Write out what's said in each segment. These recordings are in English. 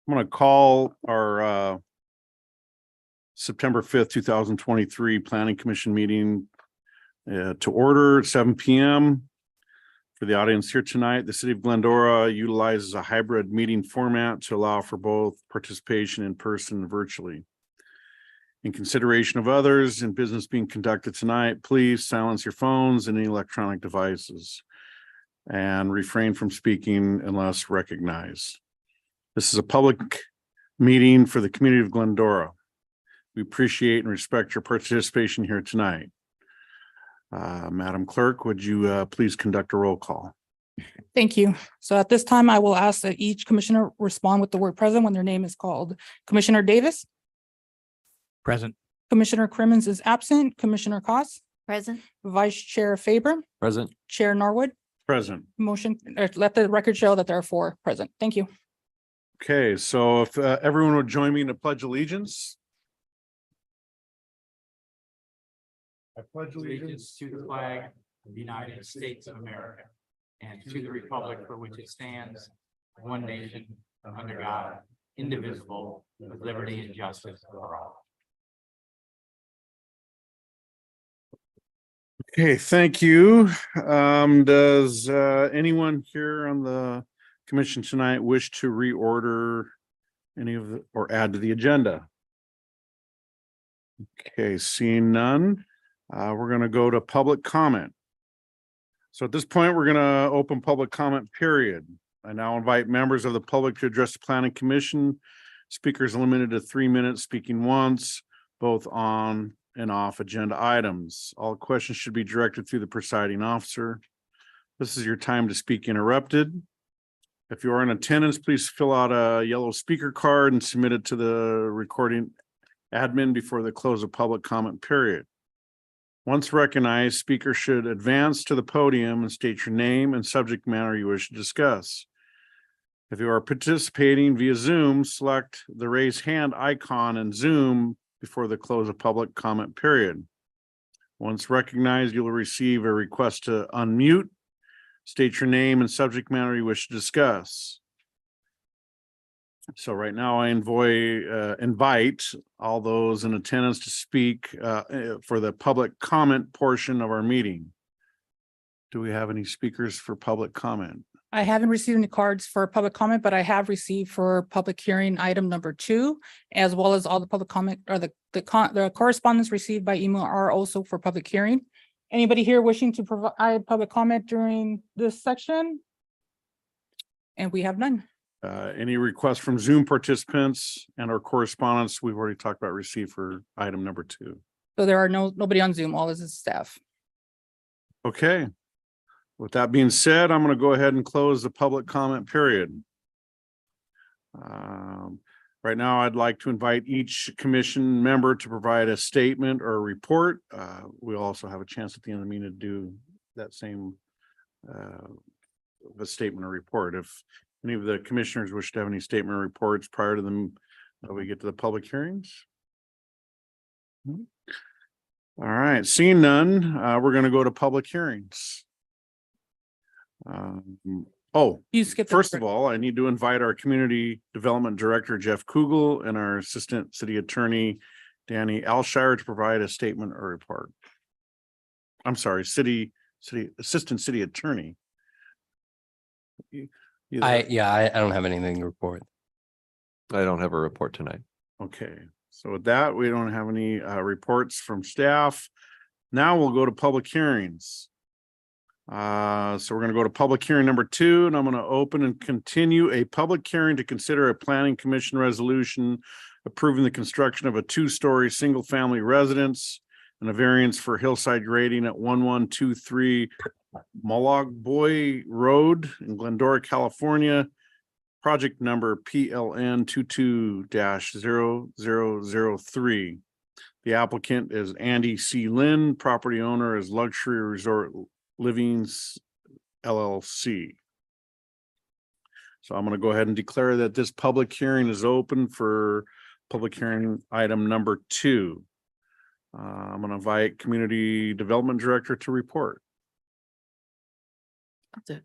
I'm going to call our September 5th, 2023 Planning Commission meeting to order at 7 p.m. For the audience here tonight, the city of Glendora utilizes a hybrid meeting format to allow for both participation in person and virtually. In consideration of others and business being conducted tonight, please silence your phones and any electronic devices and refrain from speaking unless recognized. This is a public meeting for the community of Glendora. We appreciate and respect your participation here tonight. Madam Clerk, would you please conduct a roll call? Thank you. So at this time, I will ask that each commissioner respond with the word present when their name is called. Commissioner Davis? Present. Commissioner Crimmins is absent. Commissioner Cost? Present. Vice Chair Faber? Present. Chair Norwood? Present. Motion, let the record show that there are 4 present. Thank you. Okay, so if everyone would join me in the Pledge of Allegiance. I pledge Allegiance to the flag of the United States of America and to the republic for which it stands, one nation, under God, indivisible, with liberty and justice for all. Okay, thank you. Does anyone here on the commission tonight wish to reorder any of the or add to the agenda? Okay, seeing none, we're going to go to public comment. So at this point, we're going to open public comment period. I now invite members of the public to address the Planning Commission. Speakers limited to 3 minutes, speaking once, both on and off agenda items. All questions should be directed through the presiding officer. This is your time to speak interrupted. If you are in attendance, please fill out a yellow speaker card and submit it to the recording admin before the close of public comment period. Once recognized, speakers should advance to the podium and state your name and subject matter you wish to discuss. If you are participating via Zoom, select the raise hand icon in Zoom before the close of public comment period. Once recognized, you'll receive a request to unmute. State your name and subject matter you wish to discuss. So right now I invite all those in attendance to speak for the public comment portion of our meeting. Do we have any speakers for public comment? I haven't received any cards for public comment, but I have received for public hearing item number 2, as well as all the public comment or the correspondence received by email are also for public hearing. Anybody here wishing to provide public comment during this section? And we have none. Any requests from Zoom participants and our correspondence we've already talked about received for item number 2. So there are nobody on Zoom, all this is staff. Okay. With that being said, I'm going to go ahead and close the public comment period. Right now, I'd like to invite each commission member to provide a statement or a report. We'll also have a chance at the end of the meeting to do that same a statement or report. If any of the commissioners wish to have any statement or reports prior to them, we get to the public hearings. All right, seeing none, we're going to go to public hearings. You skipped First of all, I need to invite our Community Development Director, Jeff Kugel, and our Assistant City Attorney, Danny Alshire, to provide a statement or report. I'm sorry, Assistant City Attorney. I don't have anything to report. I don't have a report tonight. Okay, so with that, we don't have any reports from staff. Now we'll go to public hearings. So we're going to go to public hearing number 2, and I'm going to open and continue a public hearing to consider a planning commission resolution approving the construction of a 2-story single-family residence and a variance for hillside grading at 1123 Mologboy Road in Glendora, California. Project number PLN 22-0003. The applicant is Andy C. Lynn, property owner is Luxury Resort Livings LLC. So I'm going to go ahead and declare that this public hearing is open for public hearing item number 2. I'm going to invite Community Development Director to report. That's it.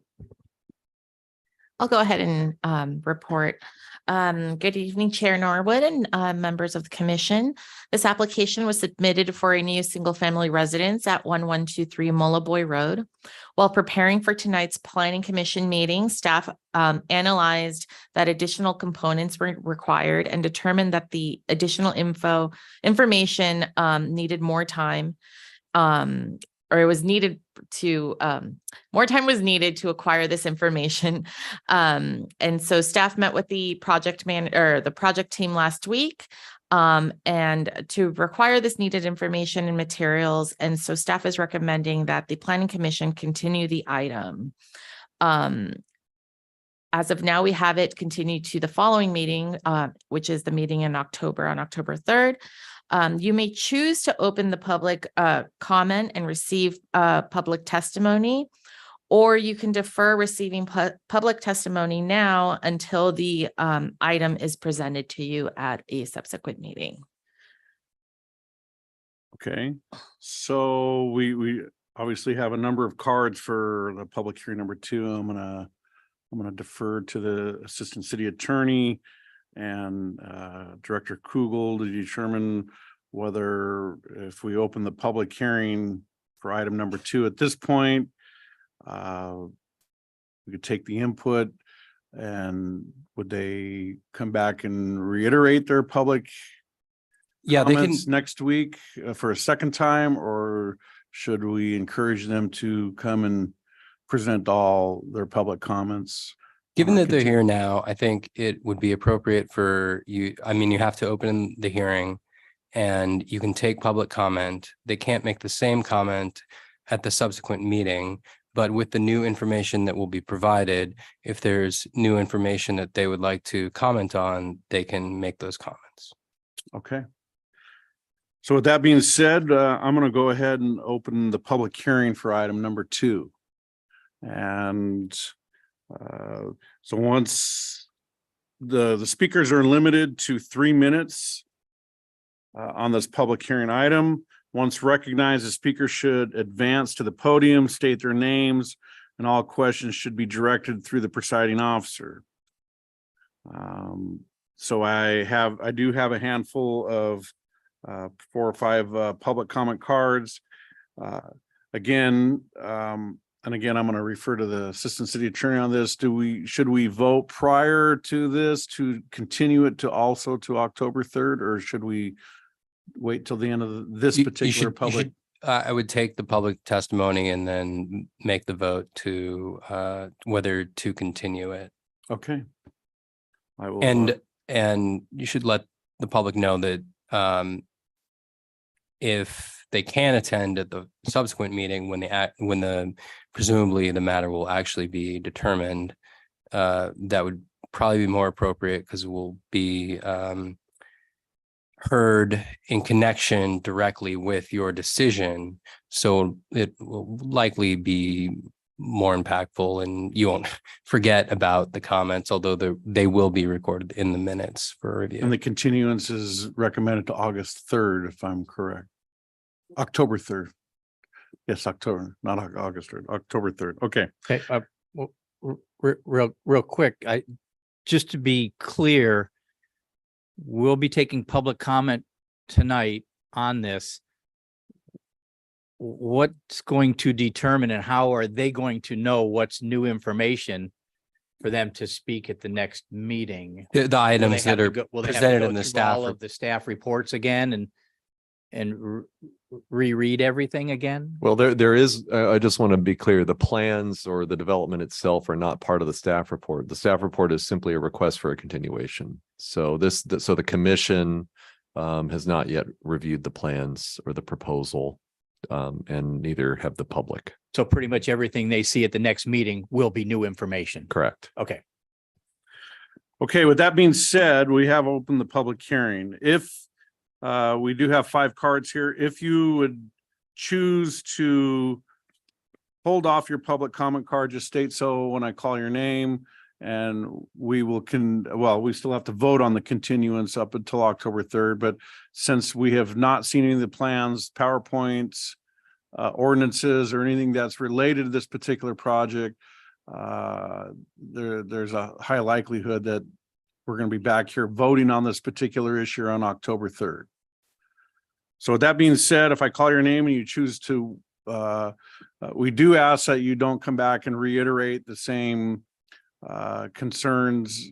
I'll go ahead and report. Good evening, Chair Norwood and members of the commission. This application was submitted for a new single-family residence at 1123 Mullaboy Road. While preparing for tonight's planning commission meeting, staff analyzed that additional components were required and determined that the additional information needed more time. Or it was needed to, more time was needed to acquire this information. And so staff met with the project team last week and to require this needed information and materials. And so staff is recommending that the planning commission continue the item. As of now, we have it continue to the following meeting, which is the meeting in October, on October 3rd. You may choose to open the public comment and receive public testimony, or you can defer receiving public testimony now until the item is presented to you at a subsequent meeting. Okay, so we obviously have a number of cards for the public hearing number 2. I'm gonna defer to the Assistant City Attorney and Director Kugel to determine whether, if we open the public hearing for item number 2 at this point, we could take the input, and would they come back and reiterate their public Yeah, they can, comments next week for a second time, or should we encourage them to come and present all their public comments? given that they're continue- here now, I think it would be appropriate for you, I mean, you have to open the hearing and you can take public comment. They can't make the same comment at the subsequent meeting, but with the new information that will be provided, if there's new information that they would like to comment on, they can make those comments. Okay. So with that being said, I'm going to go ahead and open the public hearing for item number 2. And so once the speakers are limited to 3 minutes on this public hearing item. Once recognized, the speaker should advance to the podium, state their names, and all questions should be directed through the presiding officer. So I do have a handful of 4 or 5 public comment cards. Again, I'm going to refer to the Assistant City Attorney on this. Should we vote prior to this to continue it to also to October 3rd, or should we wait till the end of this You particular should- public? I would take the public testimony and then make the vote to whether to continue it. Okay. I will. And you should let the public know that if they can attend at the subsequent meeting when the presumably the matter will actually be determined, that would probably be more appropriate because it will be heard in connection directly with your decision. So it will likely be more impactful and you won't forget about the comments, although they will be recorded in the minutes for review. And the continuance is recommended to August 3rd, if I'm correct. October 3rd. Yes, October, not August 3rd, October 3rd. Okay. Okay, real quick, just to be clear, we'll be taking public comment tonight on this. What's going to determine and how are they going to know what's new information for them to speak at the next meeting? The Will they items have that to are go- will they have to presented go in the through staff all of the staff reports again and reread everything again? Well, there is, I just want to be clear, the plans or the development itself are not part of the staff report. The staff report is simply a request for a continuation. So so the commission has not yet reviewed the plans or the proposal, and neither have the public. So pretty much everything they see at the next meeting will be new information. Correct. Okay. Okay, with that being said, we have opened the public hearing. If we do have 5 cards here, if you would choose to hold off your public comment card, just state so when I call your name, and we will we still have to vote on the continuance up until October 3rd, but since we have not seen any of the plans, PowerPoints, ordinances, or anything that's related to this particular project, there's a high likelihood that we're going to be back here voting on this particular issue on October 3rd. So with that being said, if I call your name and you choose to, we do ask that you don't come back and reiterate the same concerns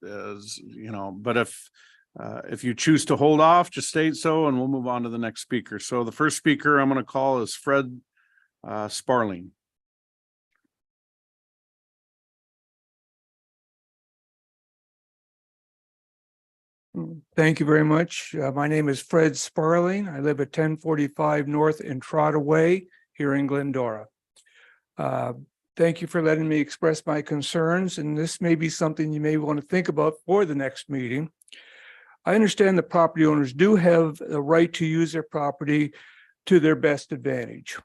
as, but if you choose to hold off, just state so, and we'll move on to the next speaker. So the first speaker I'm going to call is Fred Sparling. Thank you very much. My name is Fred Sparling. I live at 1045 North Entrada Way here in Glendora. Thank you for letting me express my concerns, and this may be something you may want to think about for the next meeting. I understand the property owners do have the right to use their property to their best advantage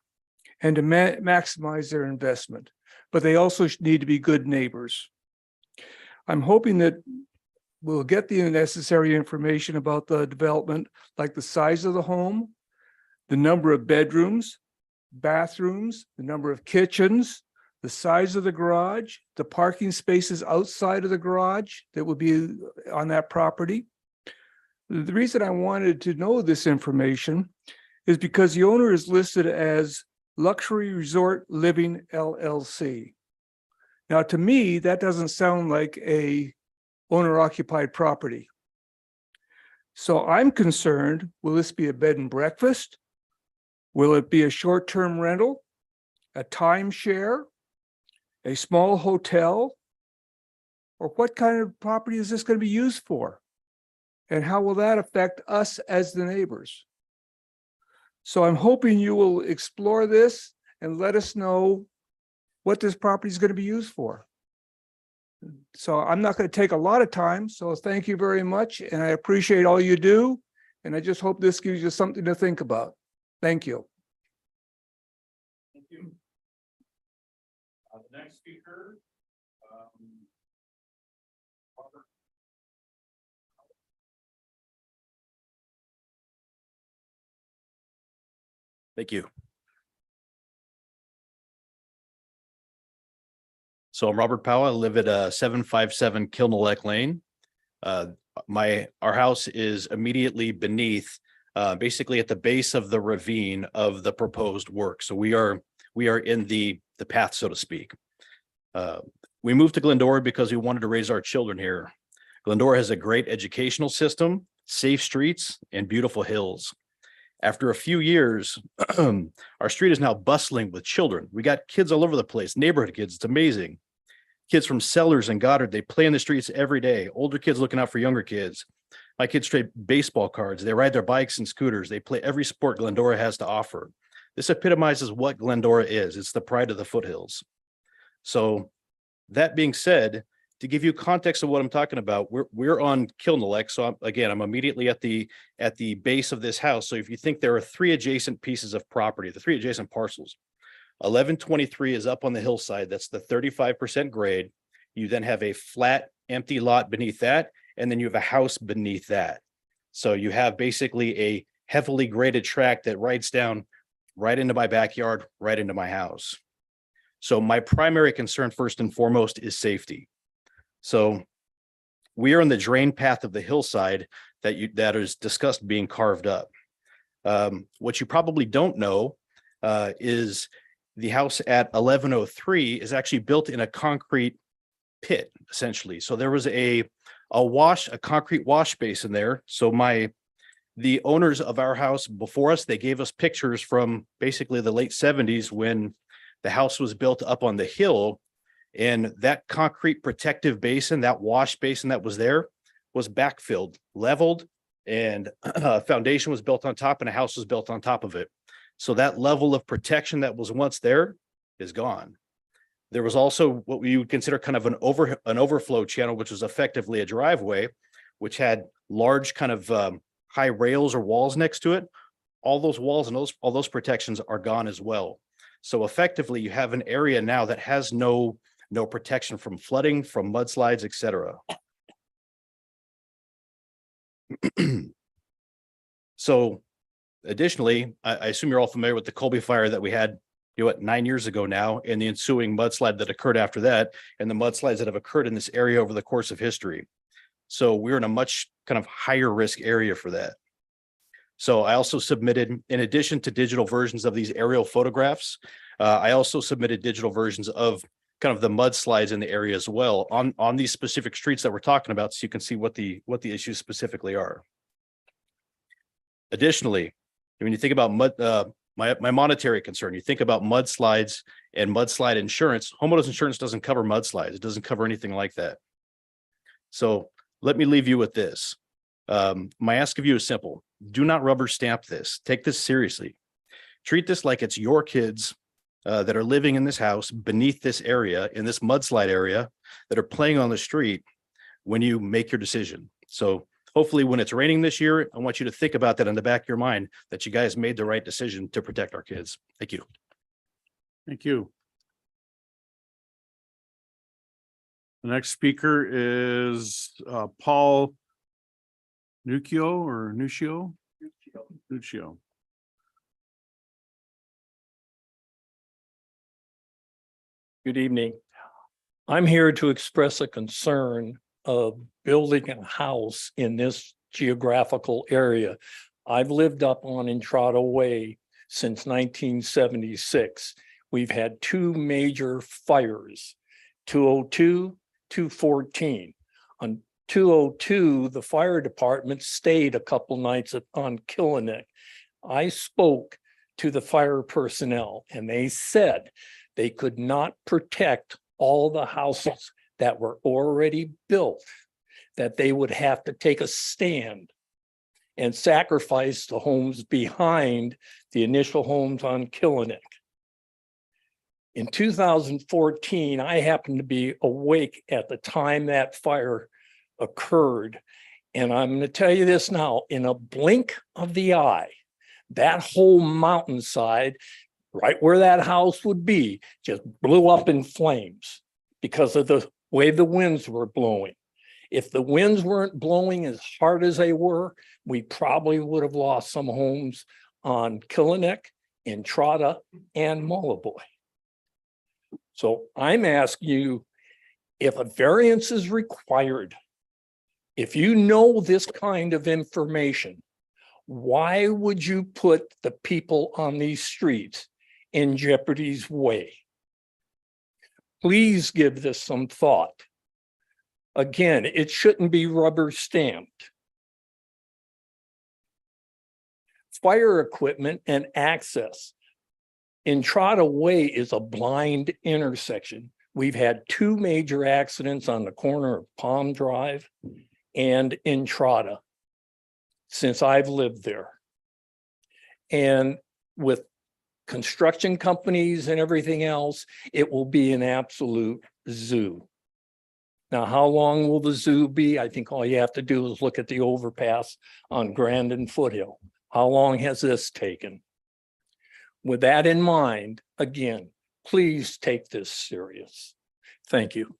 and to maximize their investment, but they also need to be good neighbors. I'm hoping that we'll get the necessary information about the development, like the size of the home, the number of bedrooms, bathrooms, the number of kitchens, the size of the garage, the parking spaces outside of the garage that would be on that property. The reason I wanted to know this information is because the owner is listed as Luxury Resort Living LLC. Now, to me, that doesn't sound like a owner-occupied property. So I'm concerned, will this be a bed and breakfast? Will it be a short-term rental, a timeshare, a small hotel? Or what kind of property is this going to be used for? And how will that affect us as the neighbors? So I'm hoping you will explore this and let us know what this property is going to be used for. So I'm not going to take a lot of time. So thank you very much. And I appreciate all you do. And I just hope this gives you something to think about. Thank you. Thank you. The next speaker. Robert. Thank you. So I'm Robert Powell. I live at 757 Kilnalek Lane. Our house is immediately beneath, basically at the base of the ravine of the proposed work. So we are in the path, so to speak. We moved to Glendora because we wanted to raise our children here. Glendora has a great educational system, safe streets, and beautiful hills. After a few years, our street is now bustling with children. We got kids all over the place, neighborhood kids. It's amazing. Kids from Sellers and Goddard, they play in the streets every day. Older kids looking out for younger kids. My kids trade baseball cards. They ride their bikes and scooters. They play every sport Glendora has to offer. This epitomizes what Glendora is. It's the pride of the foothills. So that being said, to give you context of what I'm talking about, we're on Kilnalek. So I'm immediately at the base of this house. So if you think there are three adjacent pieces of property, the three adjacent parcels, 1123 is up on the hillside. That's the 35% grade. You then have a flat, empty lot beneath that, and then you have a house beneath that. So you have basically a heavily graded tract that rides down right into my backyard, right into my house. So my primary concern, first and foremost, is safety. So we are in the drain path of the hillside that is discussed being carved up. What you probably don't know is the house at 1103 is actually built in a concrete pit, essentially. So there was a concrete wash basin there. So the owners of our house before us, they gave us pictures from basically the late 70s when the house was built up on the hill. And that concrete protective basin, that wash basin that was there, was backfilled, leveled, and a foundation was built on top and a house was built on top of it. So that level of protection that was once there is gone. There was also what we would consider kind of an overflow channel, which was effectively a driveway, which had large kind of high rails or walls next to it. All those walls and all those protections are gone as well. So effectively, you have an area now that has no protection from flooding, from mudslides, etc. So additionally, I assume you're all familiar with the Colby fire that we had 9 years ago now, and the ensuing mudslide that occurred after that, and the mudslides that have occurred in this area over the course of history. So we're in a much kind of higher risk area for that. So I also submitted, in addition to digital versions of these aerial photographs, I also submitted digital versions of kind of the mudslides in the area as well on these specific streets that we're talking about, so you can see what the issues specifically are. Additionally, when you think about my monetary concern, you think about mudslides and mudslide insurance. Homeowners insurance doesn't cover mudslides. It doesn't cover anything like that. So let me leave you with this. My ask of you is simple. Do not rubber stamp this. Take this seriously. Treat this like it's your kids that are living in this house beneath this area, in this mudslide area, that are playing on the street when you make your decision. So hopefully when it's raining this year, I want you to think about that in the back of your mind, that you guys made the right decision to protect our kids. Thank you. Thank you. The next speaker is Paul Nuccio. Good evening. I'm here to express a concern of building a house in this geographical area. I've lived up on Entrada Way since 1976. We've had two major fires, 202, 214. On 202, the fire department stayed a couple nights on Killinick. I spoke to the fire personnel and they said they could not protect all the houses that were already built, that they would have to take a stand and sacrifice the homes behind the initial homes on Killinick. In 2014, I happened to be awake at the time that fire occurred. And I'm going to tell you this now, in a blink of the eye, that whole mountainside, right where that house would be, just blew up in flames because of the way the winds were blowing. If the winds weren't blowing as hard as they were, we probably would have lost some homes on Killinick, Entrada, and Moloboy. So I'm asking you, if a variance is required, if you know this kind of information, why would you put the people on these streets in jeopardy's way? Please give this some thought. Again, it shouldn't be rubber stamped. Fire equipment and access. Entrada Way is a blind intersection. We've had two major accidents on the corner of Palm Drive and Entrada since I've lived there. And with construction companies and everything else, it will be an absolute zoo. Now, how long will the zoo be? I think all you have to do is look at the overpass on Grand and Foothill. How long has this taken? With that in mind, again, please take this serious. Thank you.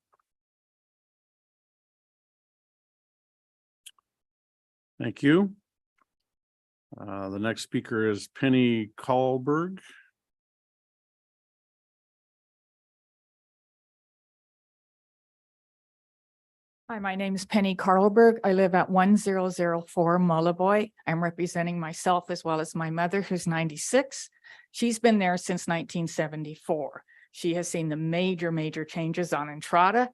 Thank you. The next speaker is Penny Kahlberg. Hi, my name is Penny Karlberg. I live at 1004 Moloboy. I'm representing myself as well as my mother, who's 96. She's been there since 1974. She has seen the major changes on Entrada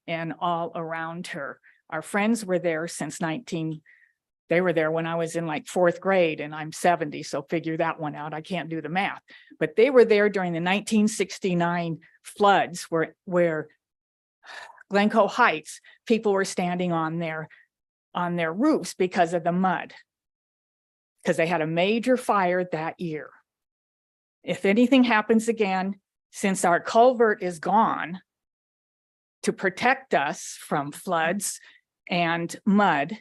and all around her. Our friends were there since they were there when I was in like 4th grade and I'm 70, so figure that one out. I can't do the math. But they were there during the 1969 floods where Glencoe Heights, people were standing on their roofs because of the mud, because they had a major fire that year. If anything happens again, since our culvert is gone to protect us from floods and mud,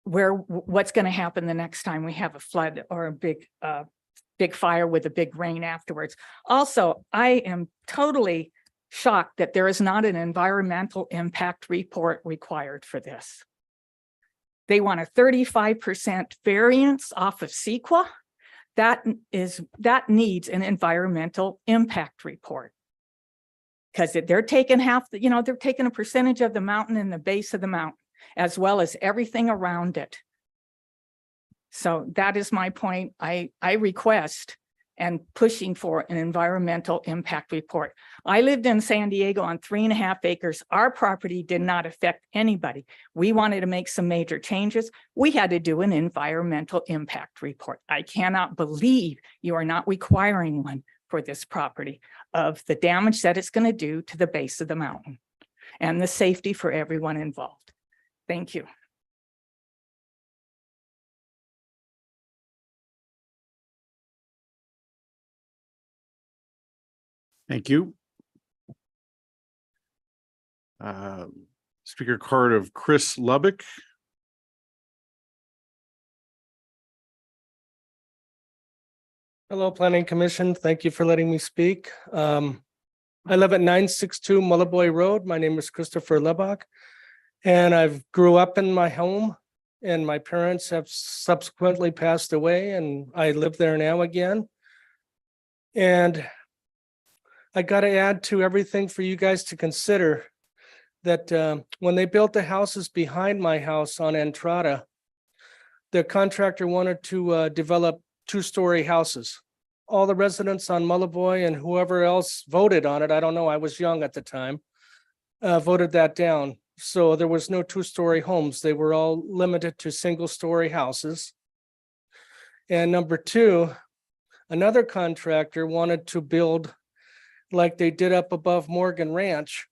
what's going to happen the next time we have a flood or a big fire with a big rain afterwards? Also, I am totally shocked that there is not an environmental impact report required for this. They want a 35% variance off of CEQA. that needs an environmental impact report. Because they're taking they're taking a percentage of the mountain and the base of the mountain, as well as everything around it. So that is my point. I request and pushing for an environmental impact report. I lived in San Diego on 3.5 acres. Our property did not affect anybody. We wanted to make some major changes. We had to do an environmental impact report. I cannot believe you are not requiring one for this property of the damage that it's going to do to the base of the mountain and the safety for everyone involved. Thank you. Thank you. Speaker card of Chris Lubbock. Hello, Planning Commission. Thank you for letting me speak. I live at 962 Mullaboy Road. My name is Christopher Lubbock. And I've grew up in my home and my parents have subsequently passed away and I live there now again. And I got to add to everything for you guys to consider that when they built the houses behind my house on Entrada, the contractor wanted to develop 2-story houses. All the residents on Mullaboy and whoever else voted on it, I don't know, I was young at the time, voted that down. So there was no 2-story homes. They were all limited to 1-story houses. And number 2, another contractor wanted to build like they did up above Morgan Ranch,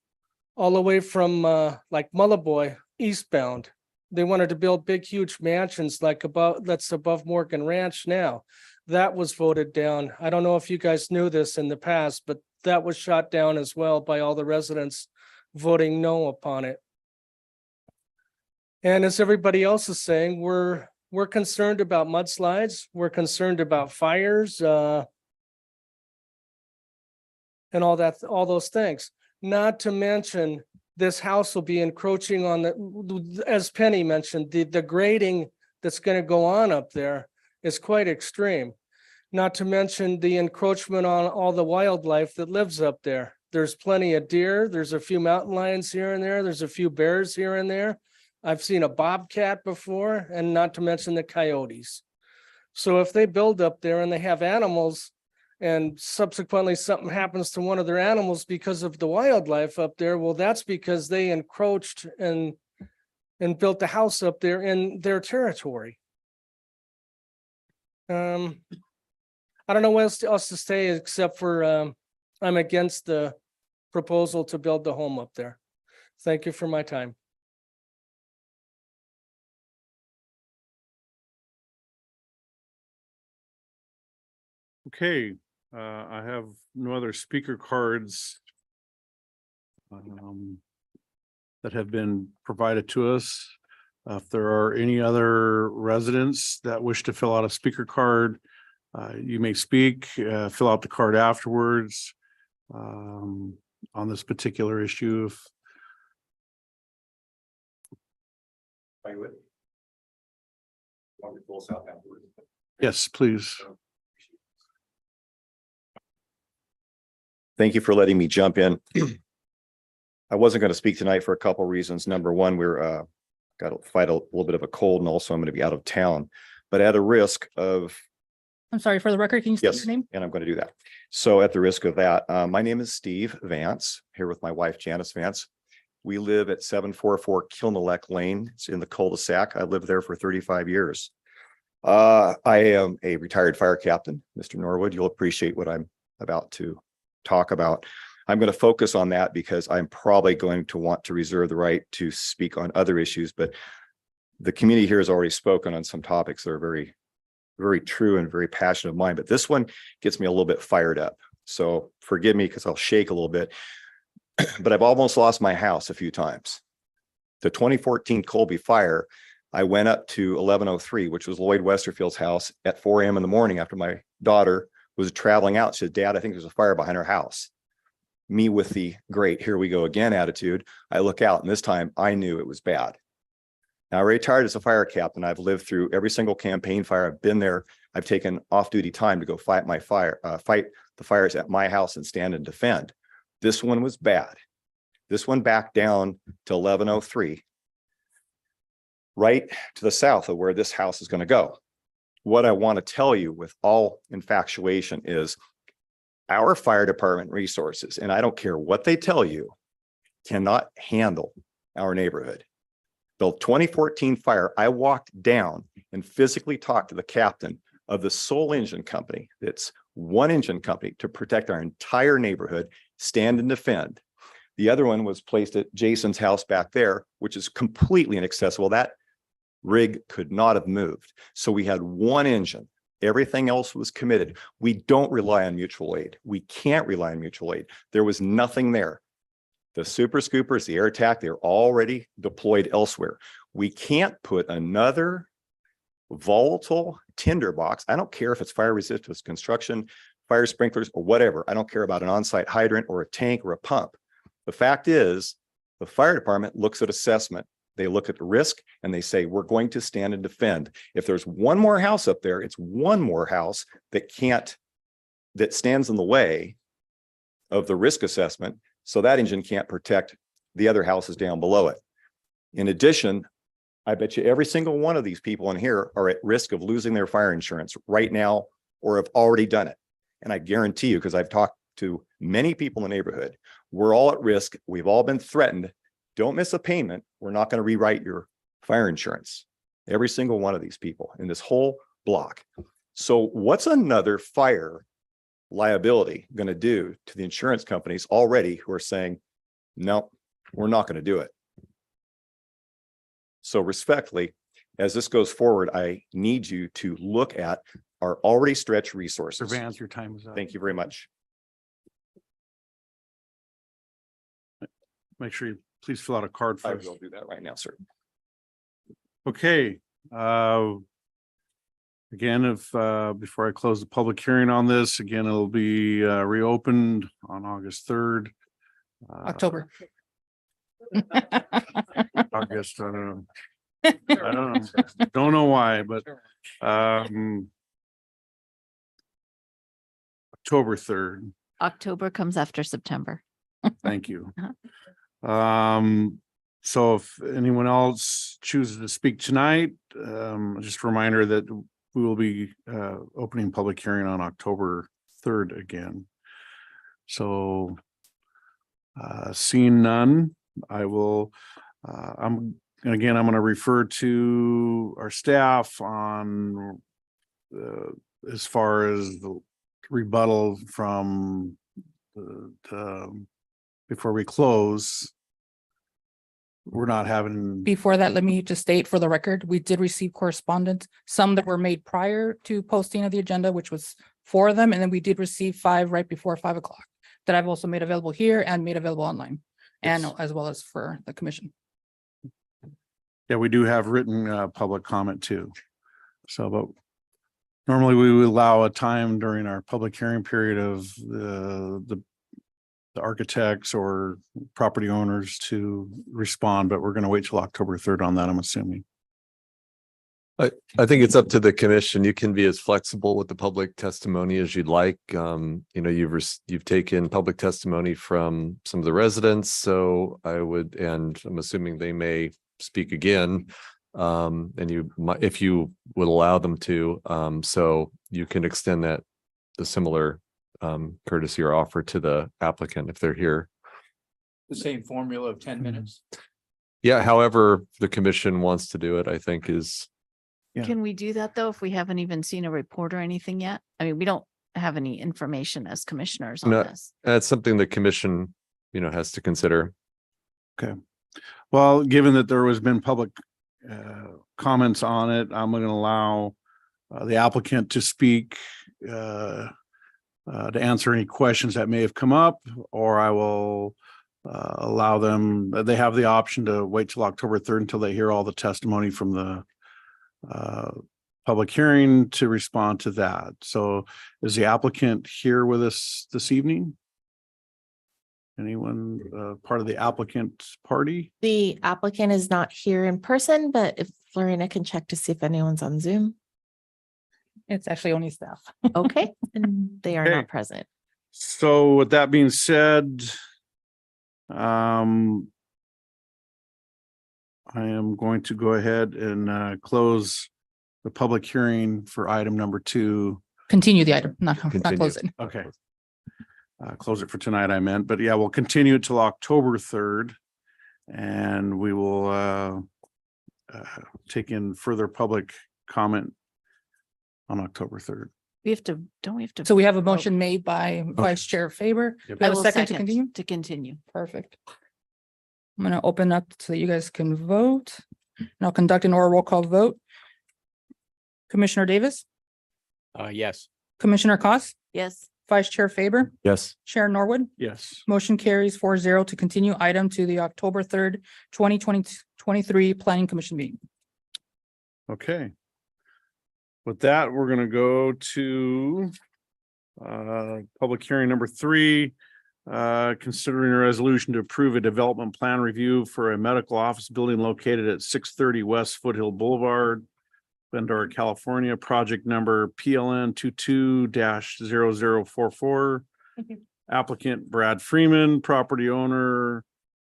all the way from like Mullaboy eastbound. They wanted to build big, huge mansions that's above Morgan Ranch now. That was voted down. I don't know if you guys knew this in the past, but that was shot down as well by all the residents voting no upon it. And as everybody else is saying, we're concerned about mudslides. We're concerned about fires, and all those things. Not to mention, this house will be encroaching on as Penny mentioned, the grading that's going to go on up there is quite extreme. Not to mention the encroachment on all the wildlife that lives up there. There's plenty of deer. There's a few mountain lions here and there. There's a few bears here and there. I've seen a bobcat before, and not to mention the coyotes. So if they build up there and they have animals, and subsequently something happens to one of their animals because of the wildlife up there, well, that's because they encroached and built the house up there in their territory. I don't know what else to say except for I'm against the proposal to build the home up there. Thank you for my time. Okay, I have no other speaker cards that have been provided to us. If there are any other residents that wish to fill out a speaker card, you may speak, fill out the card afterwards on this particular issue. Yes, please. Thank you for letting me jump in. I wasn't going to speak tonight for a couple of reasons. Number one, we're got to fight a little bit of a cold, and also I'm going to be out of town. But at a risk of, I'm sorry, for the record, can you state yes, your name? and I'm going to do that. So at the risk of that, my name is Steve Vance, here with my wife Janice Vance. We live at 744 Kilnalek Lane. It's in the cul-de-sac. I lived there for 35 years. I am a retired fire captain. Mr. Norwood, you'll appreciate what I'm about to talk about. I'm going to focus on that because I'm probably going to want to reserve the right to speak on other issues, but the community here has already spoken on some topics that are very, very true and very passionate of mine, but this one gets me a little bit fired up. So forgive me because I'll shake a little bit, but I've almost lost my house a few times. The 2014 Colby fire, I went up to 1103, which was Lloyd Westerfield's house at 4 a.m. in the morning after my daughter was traveling out. She said, "Dad, I think there's a fire behind our house." Me with the great, here we go again attitude. I look out, and this time I knew it was bad. Now, I retired as a fire captain. I've lived through every single campaign fire. I've been there. I've taken off-duty time to go fight fight the fires at my house and stand and defend. This one was bad. This one backed down to 1103, right to the south of where this house is going to go. What I want to tell you with all infatuation is our fire department resources, and I don't care what they tell you, cannot handle our neighborhood. The 2014 fire, I walked down and physically talked to the captain of the sole engine company. That's one engine company to protect our entire neighborhood, stand and defend. The other one was placed at Jason's house back there, which is completely inaccessible. That rig could not have moved. So we had one engine. Everything else was committed. We don't rely on mutual aid. We can't rely on mutual aid. There was nothing there. The super scoopers, the air attack, they're already deployed elsewhere. We can't put another volatile tinderbox. I don't care if it's fire resistance construction, fire sprinklers, or whatever. I don't care about an on-site hydrant or a tank or a pump. The fact is, the fire department looks at assessment. They look at the risk and they say, we're going to stand and defend. If there's one more house up there, it's one more house that stands in the way of the risk assessment. So that engine can't protect the other houses down below it. In addition, I bet you every single one of these people in here are at risk of losing their fire insurance right now or have already done it. And I guarantee you, because I've talked to many people in the neighborhood, we're all at risk. We've all been threatened. Don't miss a payment. We're not going to rewrite your fire insurance. Every single one of these people in this whole block. So what's another fire liability going to do to the insurance companies already who are saying, no, we're not going to do it? So respectfully, as this goes forward, I need you to look at our already stretched resources. Mr. Vance, your time is up. Thank you very much. Make sure you please fill out a card I first. will do that right now, sir. Okay. Again, before I close the public hearing on this, again, it'll be reopened on August 3rd. October. August, I don't know. I don't know why, but October 3rd. October comes after September. Thank you. So if anyone else chooses to speak tonight, just a reminder that we will be opening public hearing on October 3rd again. So seeing none, I will, I'm going to refer to our staff on as far as the rebuttal from before we close. We're not having. Before that, let me just state for the record, we did receive correspondence, some that were made prior to posting of the agenda, which was 4 of them. And then we did receive 5 right before 5 o'clock that I've also made available here and made available online and as well as for the commission. Yeah, we do have written public comment too. So, but normally we would allow a time during our public hearing period of the architects or property owners to respond, but we're going to wait till October 3rd on that, I'm assuming. I think it's up to the commission. You can be as flexible with the public testimony as you'd like. You've taken public testimony from some of the residents, so and I'm assuming they may speak again. And if you would allow them to, so you can extend the similar courtesy or offer to the applicant if they're here. The same formula of 10 minutes. Yeah, however the commission wants to do it, I think is. Yeah. Can we do that though, if we haven't even seen a report or anything yet? I mean, we don't have any information as commissioners on No. this. That's something the commission, has to consider. Okay. Well, given that there has been public comments on it, I'm going to allow the applicant to speak to answer any questions that may have come up, or I will allow them, they have the option to wait till October 3rd until they hear all the testimony from the public hearing to respond to that. So is the applicant here with us this evening? Anyone part of the applicant party? The applicant is not here in person, but if Lorena can check to see if anyone's on Zoom. It's actually only staff. Okay, and they are Okay. not present. So with that being said, I am going to go ahead and close the public hearing for item number 2. Continue the item, not Continue. close it. Okay. Close it for tonight, I meant, but yeah, we'll continue it till October 3rd. And we will take in further public comment on October 3rd. We have to, don't we have to? So we have a motion made by Vice Chair Faber. Yep. We have I a will second to continue? To continue. Perfect. I'm gonna open up so that you guys can vote. And I'll conduct an oral roll call vote. Commissioner Davis, Yes. Commissioner Cost, Yes. Vice Chair Faber, Yes. Chair Norwood. Yes. Motion carries 4-0 to continue item to the October 3rd, 2023 Planning Commission meeting. Okay. With that, we're gonna go to public hearing number 3. Considering a resolution to approve a development plan review for a medical office building located at 630 West Foothill Boulevard, Glendora, California, project number PLN 22-0044. Applicant Brad Freeman, property owner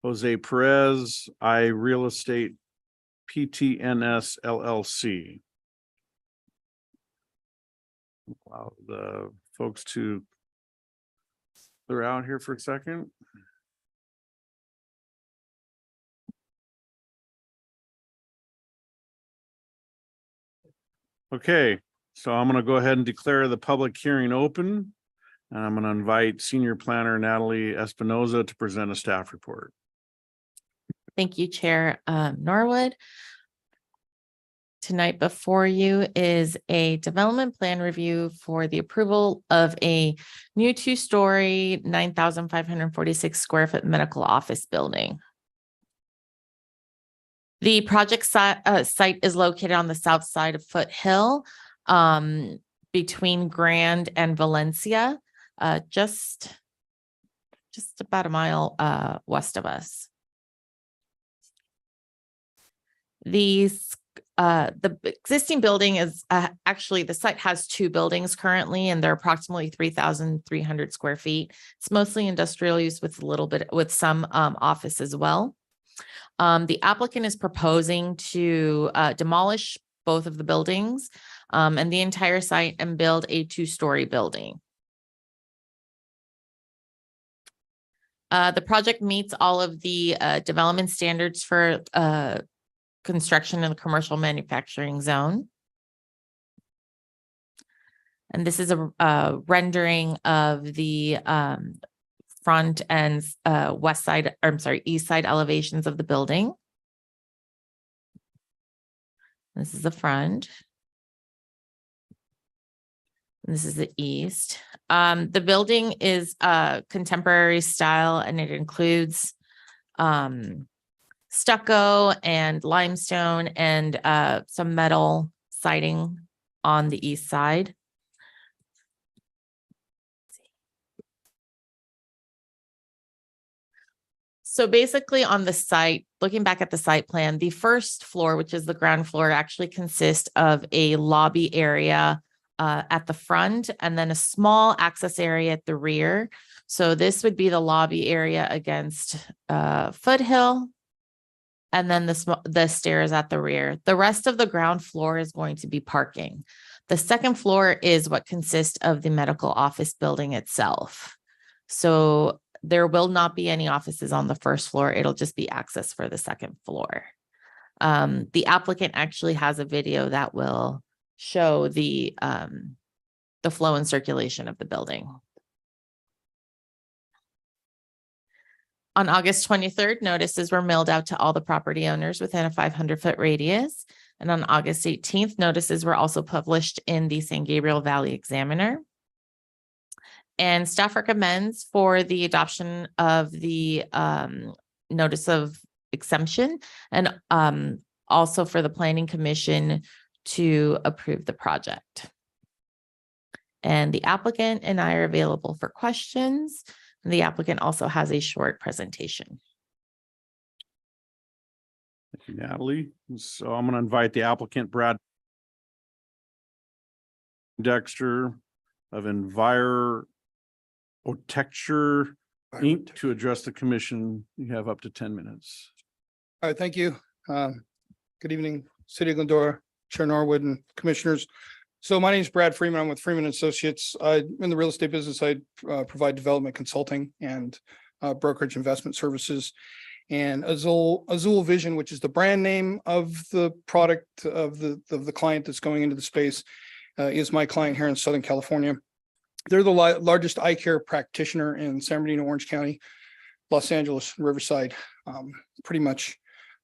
Jose Perez, I Real Estate PTNS LLC. Allow the folks to clear out here for a second. Okay, so I'm gonna go ahead and declare the public hearing open. And I'm gonna invite Senior Planner Natalie Espinoza to present a staff report. Thank you, Chair Norwood. Tonight before you is a development plan review for the approval of a new 2-story, 9,546 square foot medical office building. The project site is located on the south side of Foothill, between Grand and Valencia, just about a mile west of us. The existing building is actually, the site has 2 buildings currently, and they're approximately 3,300 square feet. It's mostly industrial use with a little bit, with some office as well. The applicant is proposing to demolish both of the buildings and the entire site and build a 2-story building. The project meets all of the development standards for construction in the commercial manufacturing zone. And this is a rendering of the front and west side, or I'm sorry, east side elevations of the building. This is the front. This is the east. The building is contemporary style, and it includes stucco and limestone and some metal siding on the east side. So basically on the site, looking back at the site plan, the first floor, which is the ground floor, actually consists of a lobby area at the front and then a small access area at the rear. So this would be the lobby area against Foothill. And then the stairs at the rear. The rest of the ground floor is going to be parking. The second floor is what consists of the medical office building itself. So there will not be any offices on the first floor. It'll just be access for the second floor. The applicant actually has a video that will show the flow and circulation of the building. On August 23rd, notices were mailed out to all the property owners within a 500-foot radius. And on August 18th, notices were also published in the San Gabriel Valley Examiner. And staff recommends for the adoption of the notice of exemption and also for the Planning Commission to approve the project. And the applicant and I are available for questions. The applicant also has a short presentation. Thank you, Natalie. So I'm going to invite the applicant Brad Dexter of Envirotecture Inc. to address the commission. You have up to 10 minutes. All right, thank you. Good evening, City of Glendora, Chair Norwood and Commissioners. So my name is Brad Freeman. I'm with Freeman Associates. I'm in the real estate business. I provide development consulting and brokerage investment services. And Azul Vision, which is the brand name of the product of the client that's going into the space, is my client here in Southern California. They're the largest eye care practitioner in San Bernardino, Orange County, Los Angeles, Riverside, pretty much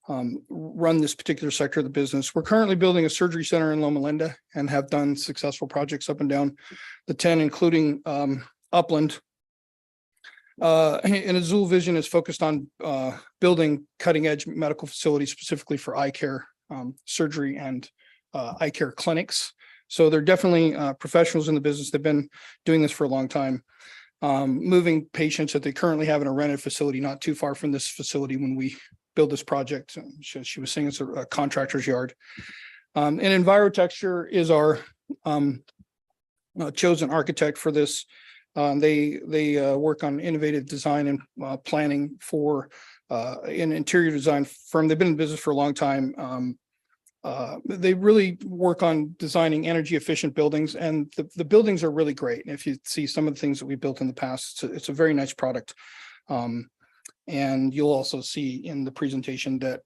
run this particular sector of the business. We're currently building a surgery center in Loma Linda and have done successful projects up and down the 10, including Upland. And Azul Vision is focused on building cutting edge medical facilities specifically for eye care, surgery and eye care clinics. So they're definitely professionals in the business. They've been doing this for a long time, moving patients that they currently have in a rented facility not too far from this facility when we build this project. She was saying it's a contractor's yard. And Envirotecture is our chosen architect for this. They work on innovative design and planning for an interior design firm. They've been in business for a long time. They really work on designing energy efficient buildings, and the buildings are really great. And if you see some of the things that we built in the past, it's a very nice product. And you'll also see in the presentation that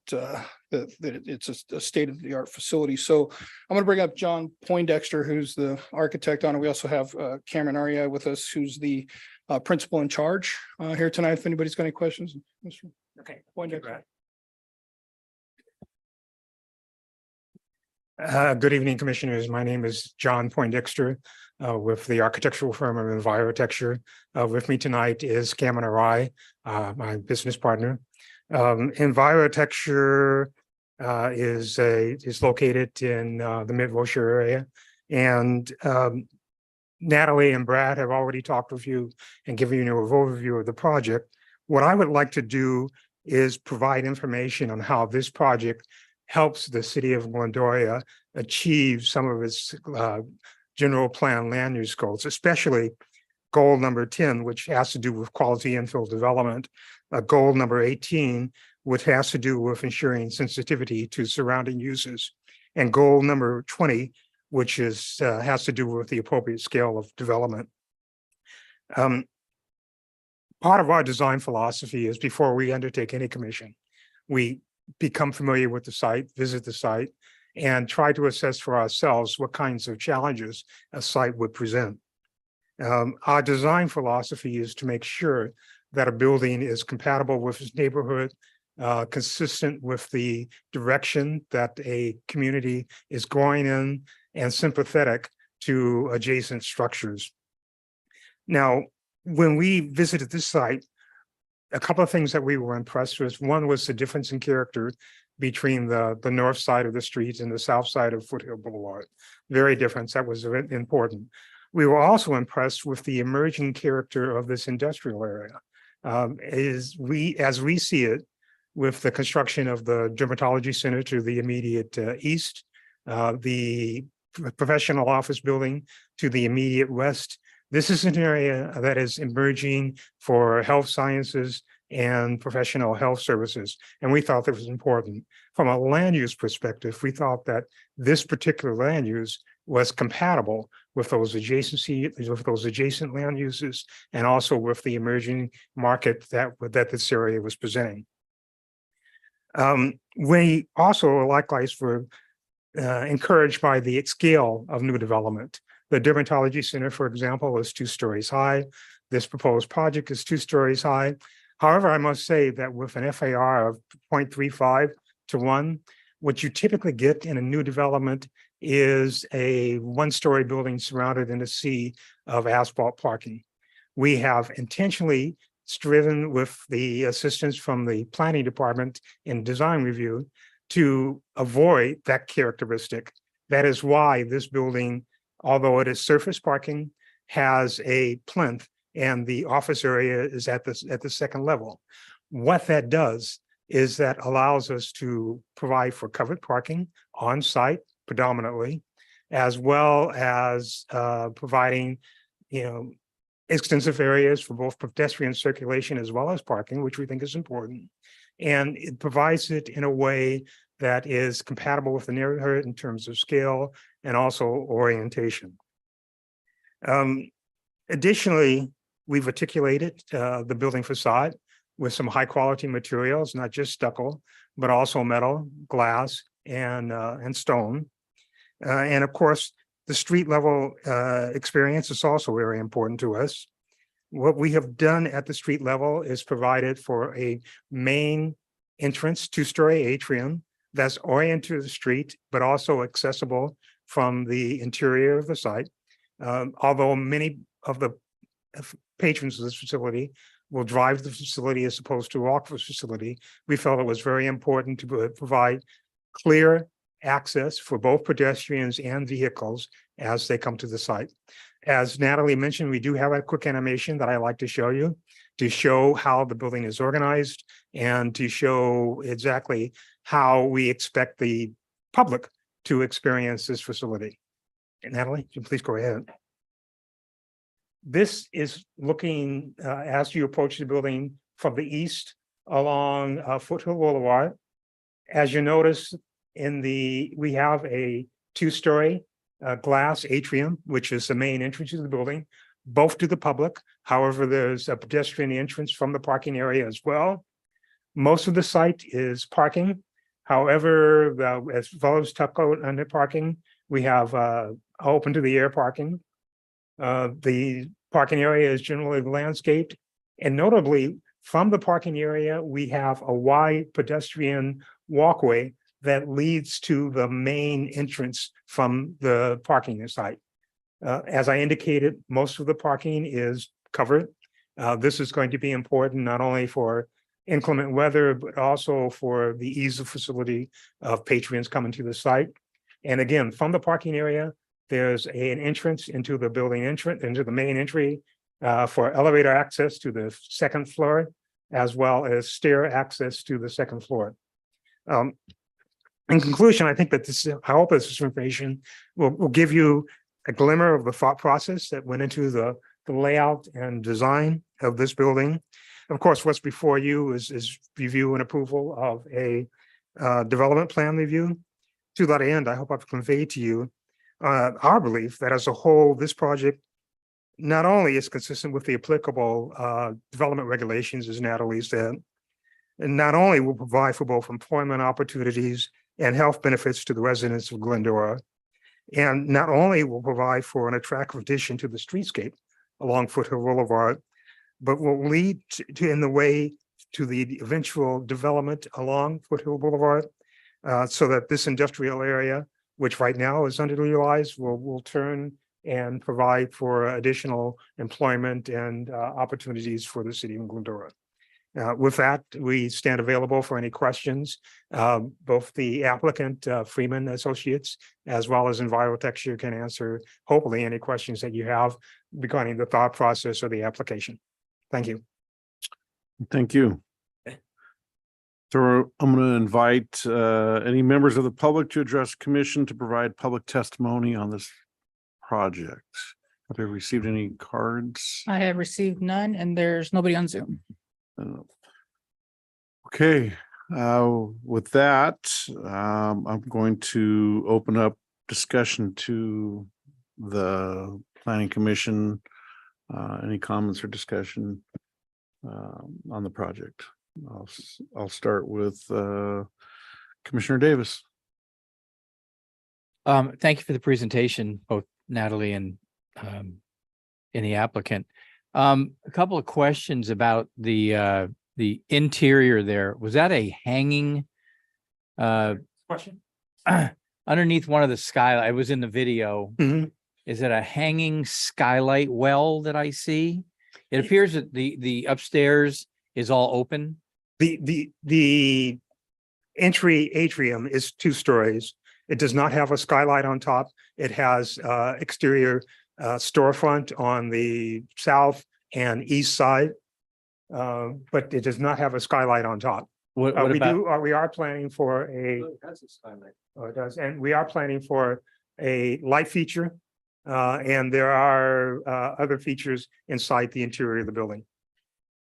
it's a state-of-the-art facility. So I'm going to bring up John Poindexter, who's the architect on it. We also have Cameron Aria with us, who's the principal in charge here tonight. If anybody's got any questions, Mr. Okay. Poindexter. Good evening, Commissioners. My name is John Poindexter with the architectural firm of Envirotecture. With me tonight is Cameron Arai, my business partner. Envirotecture is located in the Mid-Wilshire area, and Natalie and Brad have already talked with you and given you an overview of the project. What I would like to do is provide information on how this project helps the city of Glendora achieve some of its general plan land use goals, especially goal number 10, which has to do with quality infill development, goal number 18, which has to do with ensuring sensitivity to surrounding uses, and goal number 20, which is has to do with the appropriate scale of development. Part of our design philosophy is before we undertake any commission, we become familiar with the site, visit the site, and try to assess for ourselves what kinds of challenges a site would present. Our design philosophy is to make sure that a building is compatible with its neighborhood, consistent with the direction that a community is going in, and sympathetic to adjacent structures. Now, when we visited this site, a couple of things that we were impressed with. One was the difference in character between the north side of the street and the south side of Foothill Boulevard. Very different. That was important. We were also impressed with the emerging character of this industrial area. As we see it, with the construction of the dermatology center to the immediate east, the professional office building to the immediate west, this is an area that is emerging for health sciences and professional health services. And we thought that was important. From a land use perspective, we thought that this particular land use was compatible with those adjacent land uses, and also with the emerging market that this area was presenting. We also likewise were encouraged by the scale of new development. The dermatology center, for example, is 2 stories high. This proposed project is 2 stories high. However, I must say that with an FAR of 0.35 to 1, what you typically get in a new development is a 1-story building surrounded in a sea of asphalt parking. We have intentionally striven with the assistance from the planning department in design review to avoid that characteristic. That is why this building, although it is surface parking, has a plinth and the office area is at the second level. What that does is that allows us to provide for covered parking on site predominantly, as well as providing, extensive areas for both pedestrian circulation as well as parking, which we think is important. And it provides it in a way that is compatible with the neighborhood in terms of scale and also orientation. Additionally, we've articulated the building facade with some high quality materials, not just stucco, but also metal, glass, and stone. And of course, the street level experience is also very important to us. What we have done at the street level is provided for a main entrance, two-story atrium that's oriented to the street, but also accessible from the interior of the site. Although many of the patrons of this facility will drive the facility as opposed to walk the facility, we felt it was very important to provide clear access for both pedestrians and vehicles as they come to the site. As Natalie mentioned, we do have a quick animation that I like to show you to show how the building is organized and to show exactly how we expect the public to experience this facility. Natalie, please go ahead. This is looking as you approach the building from the east along Foothill Boulevard. As you notice, we have a two-story glass atrium, which is the main entrance to the building, both to the public. However, there's a pedestrian entrance from the parking area as well. Most of the site is parking. However, as follows tuck-out under parking, we have open to the air parking. The parking area is generally landscaped, and notably from the parking area, we have a wide pedestrian walkway that leads to the main entrance from the parking site. As I indicated, most of the parking is covered. This is going to be important not only for inclement weather, but also for the ease of facility of patrons coming to the site. And again, from the parking area, there's an entrance into the building into the main entry for elevator access to the second floor, as well as stair access to the second floor. In conclusion, I think that I hope this information will give you a glimmer of the thought process that went into the layout and design of this building. Of course, what's before you is review and approval of a development plan review. To that end, I hope I've conveyed to you our belief that as a whole, this project not only is consistent with the applicable development regulations, as Natalie said, and not only will provide for both employment opportunities and health benefits to the residents of Glendora, and not only will provide for an attractive addition to the streetscape along Foothill Boulevard, but will lead to in the way to the eventual development along Foothill Boulevard, so that this industrial area, which right now is underutilized, will turn and provide for additional employment and opportunities for the city of Glendora. With that, we stand available for any questions. Both the applicant, Freeman Associates, as well as Envirotexture can answer, hopefully, any questions that you have regarding the thought process or the application. Thank you. Thank you. So I'm going to invite any members of the public to address commission to provide public testimony on this project. Have they received any cards? I have received none, and there's nobody on Zoom. Okay, with that, I'm going to open up discussion to the planning commission. Any comments or discussion on the project? I'll start with Commissioner Davis. Thank you for the presentation, both Natalie and the applicant. A couple of questions about the interior there. Was that a hanging Question? underneath one of the skylight? I was in the video. Is it a hanging skylight well that I see? It appears that the upstairs is all open. The entry atrium is 2 stories. It does not have a skylight on top. It has exterior storefront on the south and east side. But it does not have a skylight on top. What We about, we are planning for a, oh, it does, and we are planning for a light feature. And there are other features inside the interior of the building.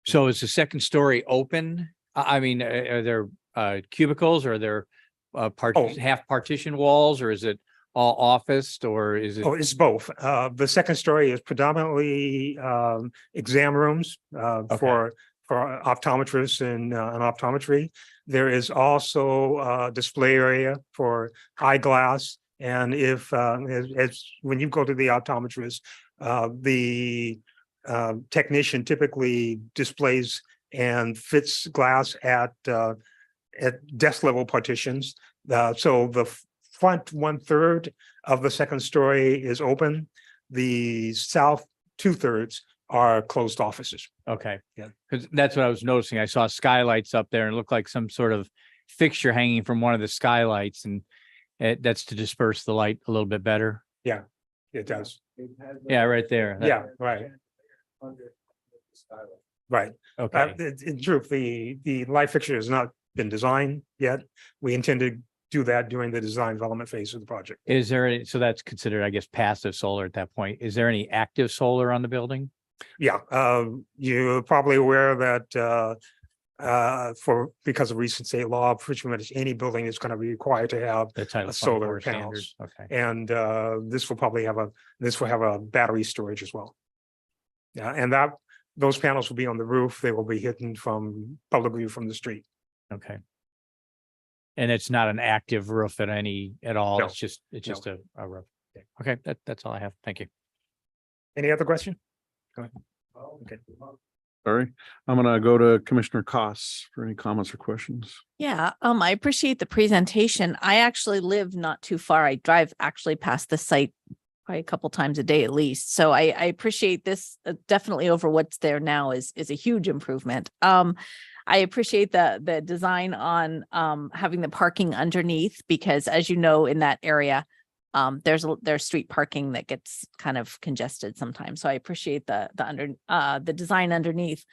so is the second story open? I mean, are there cubicles? Are there half partition walls, or is it all office, or is it? Oh, it's both. The second story is predominantly exam rooms for optometrists and optometry. There is also a display area for eyeglass. And if as when you go to the optometrist, the technician typically displays and fits glass at desk level partitions. So the front 1/3 of the second story is open. The south 2/3 are closed offices. Okay. Yeah. Because that's what I was noticing. I saw skylights up there and it looked like some sort of fixture hanging from one of the skylights, and that's to disperse the light a little bit better. Yeah, it does. Yeah, right there. Yeah, right. Right. Okay. In truth, the light fixture has not been designed yet. We intend to do that during the design development phase of the project. Is there any, so that's considered, I guess, passive solar at that point. Is there any active solar on the building? Yeah, you're probably aware that because of recent state law, pretty much any building is going to be required to have The Title solar 24 panels. standard? Okay. And this will probably have a battery storage as well. Yeah, and those panels will be on the roof. They will be hidden from public view from the street. Okay. And it's not an active roof at all. No. It's just a roof. Okay, that's all I have. Thank you. Any other question? Go ahead. Okay. Sorry, I'm gonna go to Commissioner Costs for any comments or questions. Yeah, I appreciate the presentation. I actually live not too far. I drive actually past the site probably a couple times a day at least. So I appreciate this. Definitely over what's there now is a huge improvement. I appreciate the design on having the parking underneath, because as you know, in that area, there's street parking that gets kind of congested sometimes. So I appreciate the design underneath.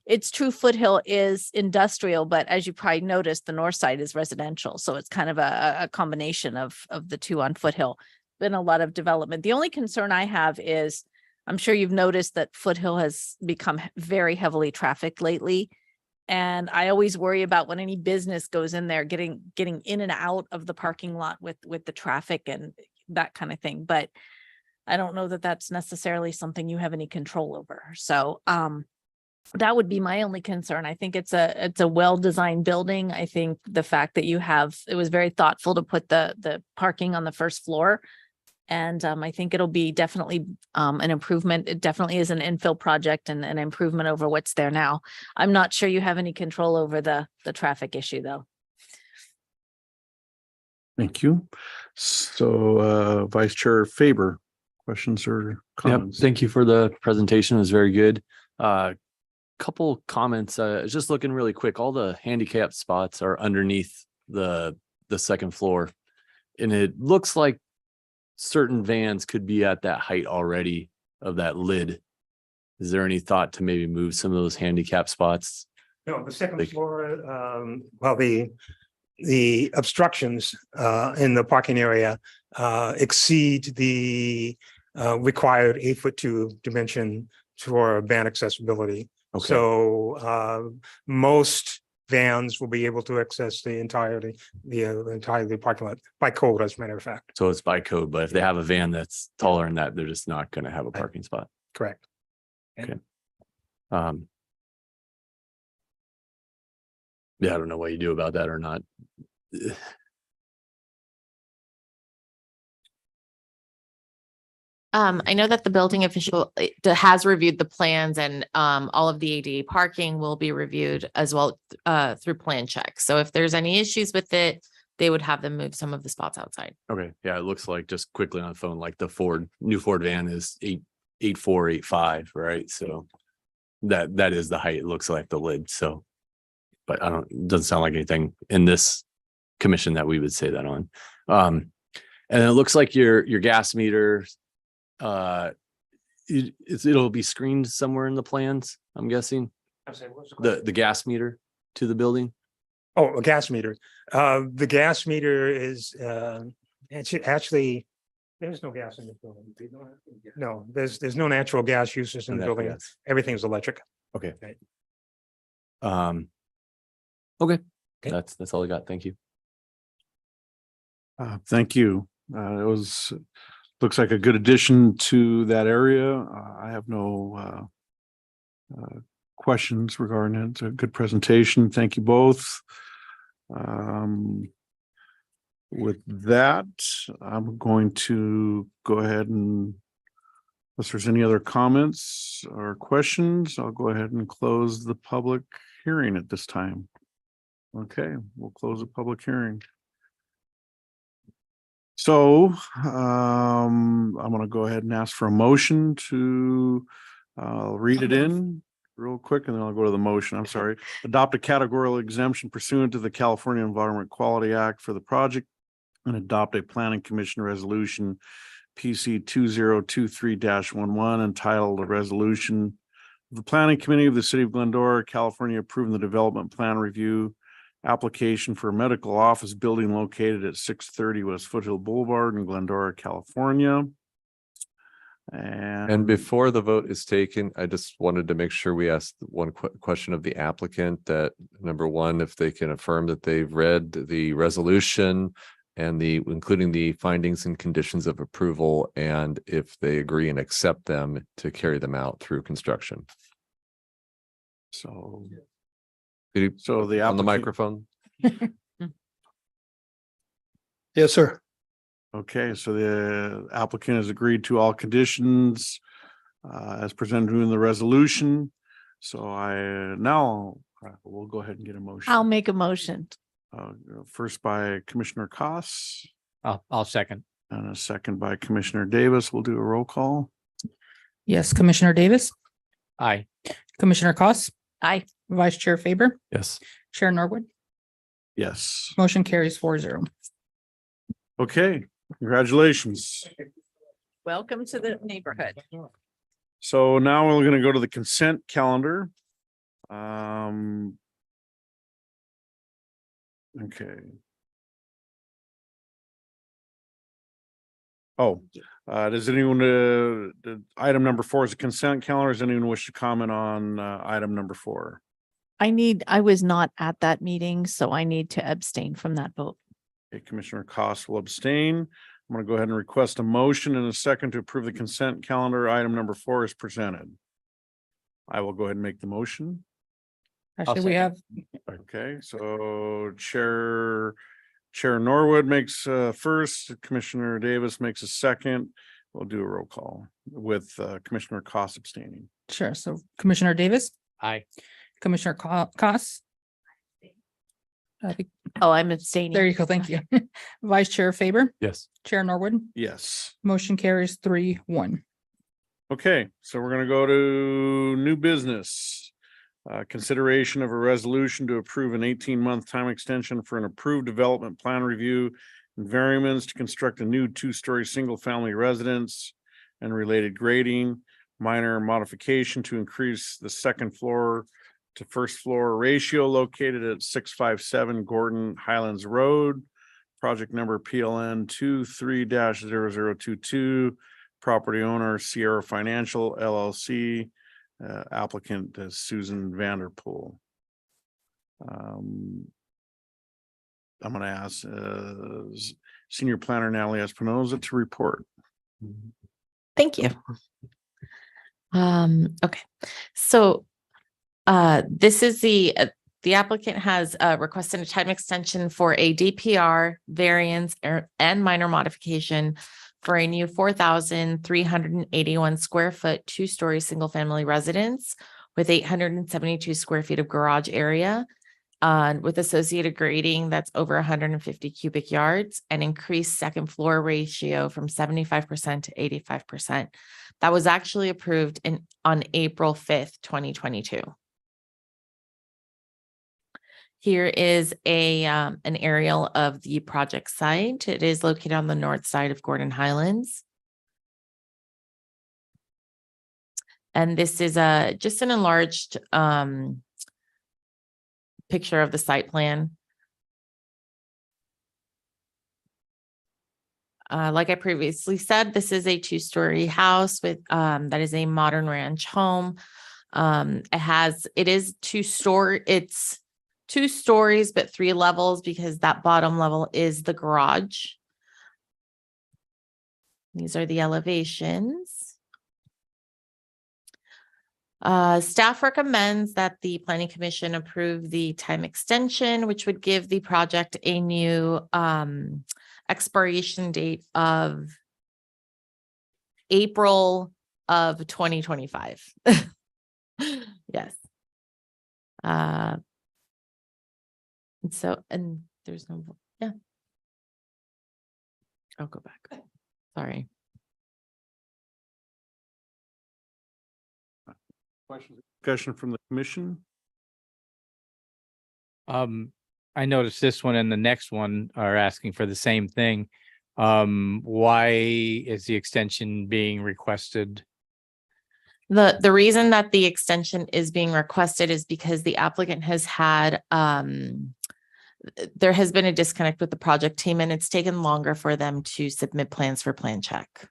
It's true Foothill is industrial, but as you probably noticed, the north side is residential. So it's kind of a combination of the two on Foothill. Been a lot of development. The only concern I have is, I'm sure you've noticed that Foothill has become very heavily trafficked lately. And I always worry about when any business goes in there, getting in and out of the parking lot with the traffic and that kind of thing. But I don't know that that's necessarily something you have any control over. So that would be my only concern. I think it's a well-designed building. I think the fact that it was very thoughtful to put the parking on the first floor. And I think it'll be definitely an improvement. It definitely is an infill project and an improvement over what's there now. I'm not sure you have any control over the traffic issue, though. Thank you. So Vice Chair Faber, questions or Yep, comments? thank you for the presentation. It was very good. Couple comments, just looking really quick, all the handicap spots are underneath the second floor. And it looks like certain vans could be at that height already of that lid. Is there any thought to maybe move some of those handicap spots? No, the second floor, well, the obstructions in the parking area exceed the required 8'2" dimension for van accessibility. Okay. So most vans will be able to access the entirety parking lot by code, as a matter of fact. So it's by code, but if they have a van that's taller than that, they're just not going to have a parking spot. Correct. Okay. Yeah, I don't know what you do about that or not. I know that the building official has reviewed the plans, and all of the ADA parking will be reviewed as well through plan checks. So if there's any issues with it, they would have them move some of the spots outside. Okay, yeah, it looks like, just quickly on the phone, like the new Ford van is 8'4", 8'5", right? So that is the height. It looks like the lid. So, but it doesn't sound like anything in this commission that we would say that on. And it looks like your gas meter it'll be screened somewhere in the plans, I'm guessing, the gas meter to the building. Oh, a gas meter. The gas meter is, it's actually, there's no gas in the building. No, there's no natural gas uses in No the natural building. gas. Everything's electric. Okay. Right. Okay, Okay. that's all I got. Thank you. Thank you. Looks like a good addition to that area. I have no questions regarding it. It's a good presentation. Thank you both. With that, I'm going to go ahead and unless there's any other comments or questions, I'll go ahead and close the public hearing at this time. Okay, we'll close the public hearing. So I'm going to go ahead and ask for a motion to read it in real quick and then I'll go to the motion. I'm sorry. Adopt a categorical exemption pursuant to the California Environment Quality Act for the project and adopt a planning commission resolution PC 2023-11 entitled a resolution of the planning committee of the city of Glendora, California, approving the development plan review application for a medical office building located at 630 West Foothill Boulevard in Glendora, California. And before the vote is taken, I just wanted to make sure we asked one question of the applicant that number one, if they can affirm that they've read the resolution and including the findings and conditions of approval, and if they agree and accept them to carry them out through construction. So the on the applicant, microphone. Yes, sir. Okay, so the applicant has agreed to all conditions as presented in the resolution. So we'll go ahead and get a motion. I'll make a motion. First by Commissioner Koss I'll second. and a second by Commissioner Davis. We'll do a roll call. Yes, Commissioner Davis, Aye. Commissioner Koss, Aye. Vice Chair Faber, Yes. Chair Norwood, Yes. motion carries 4-0. Okay, congratulations. Welcome to the neighborhood. So now we're going to go to the consent calendar. Okay. Oh, does anyone, item number 4 is a consent calendar. Does anyone wish to comment on item number 4? I was not at that meeting, so I need to abstain from that vote. Okay, Commissioner Koss will abstain. I'm going to go ahead and request a motion and a second to approve the consent calendar. Item number 4 is presented. I will go ahead and make the motion. Actually, we have, Okay, so Chair Norwood makes first, Commissioner Davis makes a second. We'll do a roll call with Commissioner Koss abstaining. sure. So Commissioner Davis, Aye. Commissioner Koss. Oh, I'm abstaining. There you go. Thank you. Vice Chair Faber, Yes. Chair Norwood, Yes. motion carries 3-1. Okay, so we're gonna go to new business. Consideration of a resolution to approve an 18-month time extension for an approved development plan review and variance to construct a new 2-story single-family residence and related grading, minor modification to increase the second floor to first floor ratio located at 657 Gordon Highlands Road. Project number PLN 23-0022. Property owner Sierra Financial LLC. Applicant Susan Vanderpool. I'm going to ask Senior Planner Natalie Espinoza to report. Thank you. Okay, so this is the applicant has requested a time extension for a DPR variance and minor modification for a new 4,381 square foot, 2-story single family residence with 872 square feet of garage area. With associated grading that's over 150 cubic yards and increased second floor ratio from 75% to 85%. That was actually approved on April 5th, 2022. Here is an aerial of the project site. It is located on the north side of Gordon Highlands. And this is just an enlarged picture of the site plan. Like I previously said, this is a two-story house with that is a modern ranch home. It's 2 stories, but 3 levels because that bottom level is the garage. These are the elevations. Staff recommends that the Planning Commission approve the time extension, which would give the project a new expiration date of April of 2025. Yes. And there's no, yeah. I'll go back. Sorry. Discussion from the commission? I noticed this one and the next one are asking for the same thing. Why is the extension being requested? The reason that the extension is being requested is because the applicant has had there has been a disconnect with the project team and it's taken longer for them to submit plans for plan check.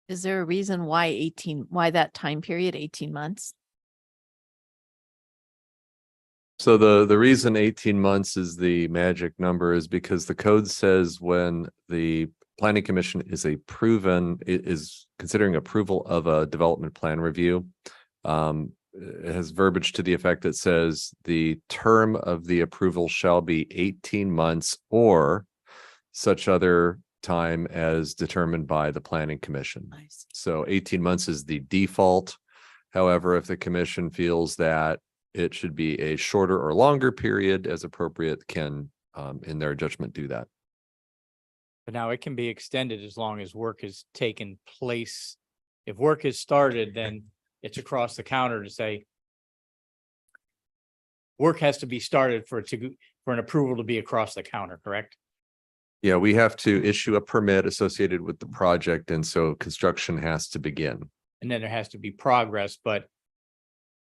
Is there a reason why why that time period, 18 months? So the reason 18 months is the magic number is because the code says when the planning commission is is considering approval of a development plan review. It has verbiage to the effect that says the term of the approval shall be 18 months or such other time as determined by the planning commission. So 18 months is the default. However, if the commission feels that it should be a shorter or longer period as appropriate, can in their judgment do that. But now it can be extended as long as work has taken place. If work is started, then it's across the counter to say work has to be started for an approval to be across the counter, correct? Yeah, we have to issue a permit associated with the project, and so construction has to begin. And then there has to be progress, but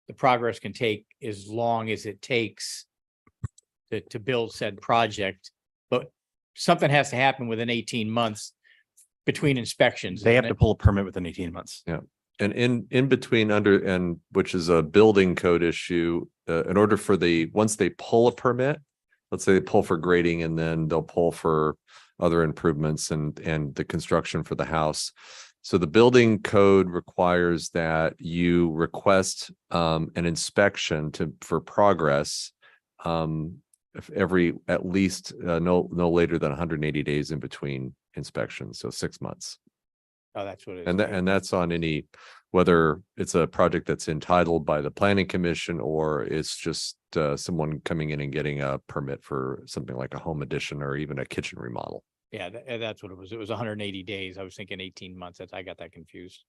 the progress can take as long as it takes to build said project. But something has to happen within 18 months between inspections. They have isn't to it? pull a permit within 18 months. Yeah. And in between which is a building code issue, in order for once they pull a permit, let's say they pull for grading and then they'll pull for other improvements and the construction for the house. So the building code requires that you request an inspection for progress at least no later than 180 days in between inspections, so 6 months. Oh, that's what it is. And that's on whether it's a project that's entitled by the planning commission or it's just someone coming in and getting a permit for something like a home addition or even a kitchen remodel. Yeah, that's what it was. It was 180 days. I was thinking 18 months. I got that confused.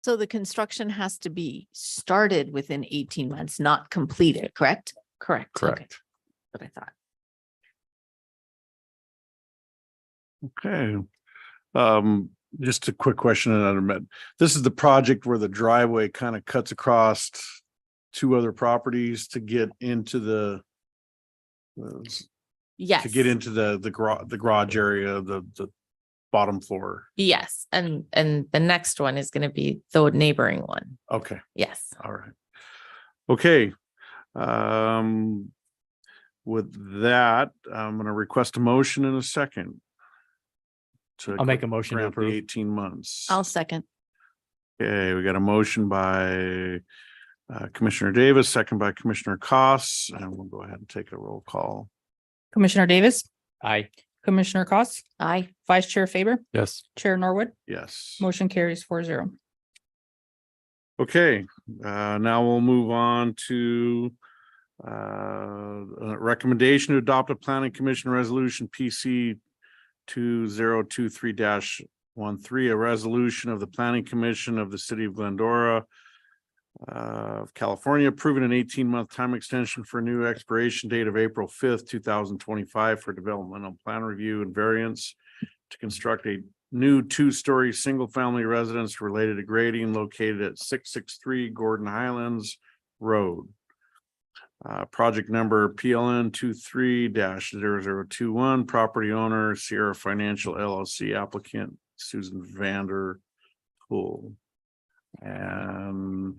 So the construction has to be started within 18 months, not completed, correct? Correct. Correct. What I thought. Okay. Just a quick question. This is the project where the driveway kind of cuts across 2 other properties to get into Yes. to get into the garage area, the bottom floor. Yes. And the next one is going to be the neighboring one. Okay. Yes. All right. Okay. With that, I'm going to request a motion in a second. I'll make a motion to grant the approve. 18 months. I'll second. Okay, we got a motion by Commissioner Davis, second by Commissioner Koss, and we'll go ahead and take a roll call. Commissioner Davis, Aye. Commissioner Koss, Aye. Vice Chair Faber, Yes. Chair Norwood, Yes. motion carries 4-0. Okay, now we'll move on to a recommendation to adopt a planning commission resolution PC 2023-13, a resolution of the planning commission of the city of Glendora of California approving an 18-month time extension for a new expiration date of April 5th, 2025 for developmental plan review and variance to construct a new two-story single-family residence related to grading located at 663 Gordon Highlands Road. Project number PLN 23-0021, property owner Sierra Financial LLC, applicant Susan Vander Poel. And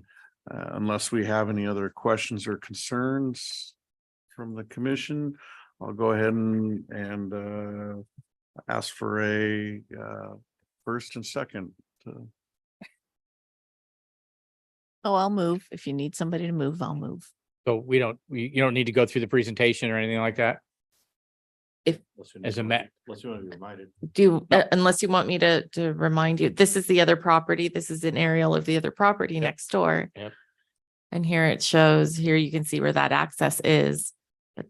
unless we have any other questions or concerns from the commission, I'll go ahead and ask for a first and second. Oh, I'll move. If you need somebody to move, I'll move. So you don't need to go through the presentation or anything like that? If- As a Unless you want to be reminded. Unless you want me to remind you, this is the other property. This is an aerial of the other property next door. Yep. And here it shows, here you can see where that access is, but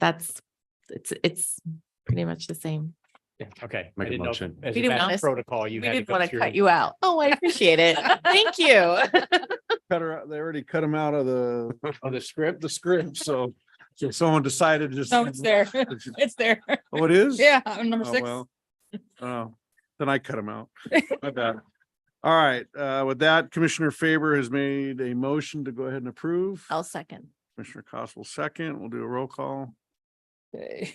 it's pretty much the same. Yeah, okay. I Make a didn't know if motion. As We a didn't matter wanna- of protocol, you We had to didn't go want to through. cut you out. Oh, I appreciate it. Thank you. Cut her, they already cut him out of the script. so someone decided to just. No, it's there. It's there. Oh, it is? Yeah, number Oh, 6. well. Oh, then I cut him out. My bad. All right, with that, Commissioner Faber has made a motion to go ahead and approve. I'll second. Commissioner Cost will second. We'll do a roll call. Okay.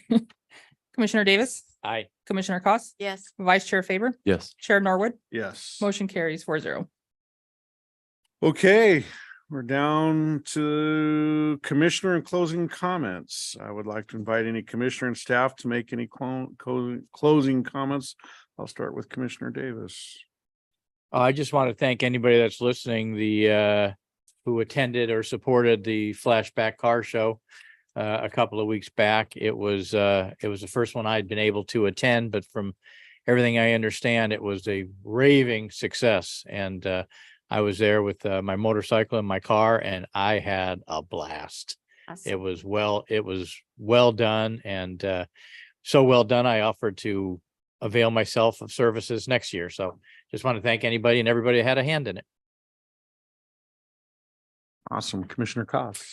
Commissioner Davis, Aye. Commissioner Cost, Yes. Vice Chair Faber, Yes. Chair Norwood, Yes. motion carries 4-0. Okay, we're down to commissioner and closing comments. I would like to invite any commissioner and staff to make any closing comments. I'll start with Commissioner Davis. I just want to thank anybody that's listening, who attended or supported the Flashback Car Show a couple of weeks back. It was the first one I'd been able to attend, but from everything I understand, it was a raving success. And I was there with my motorcycle and my car, and I had a blast. Awesome. It was well done, and so well done. I offered to avail myself of services next year. So just want to thank anybody and everybody that had a hand in it. Awesome. Commissioner Cost.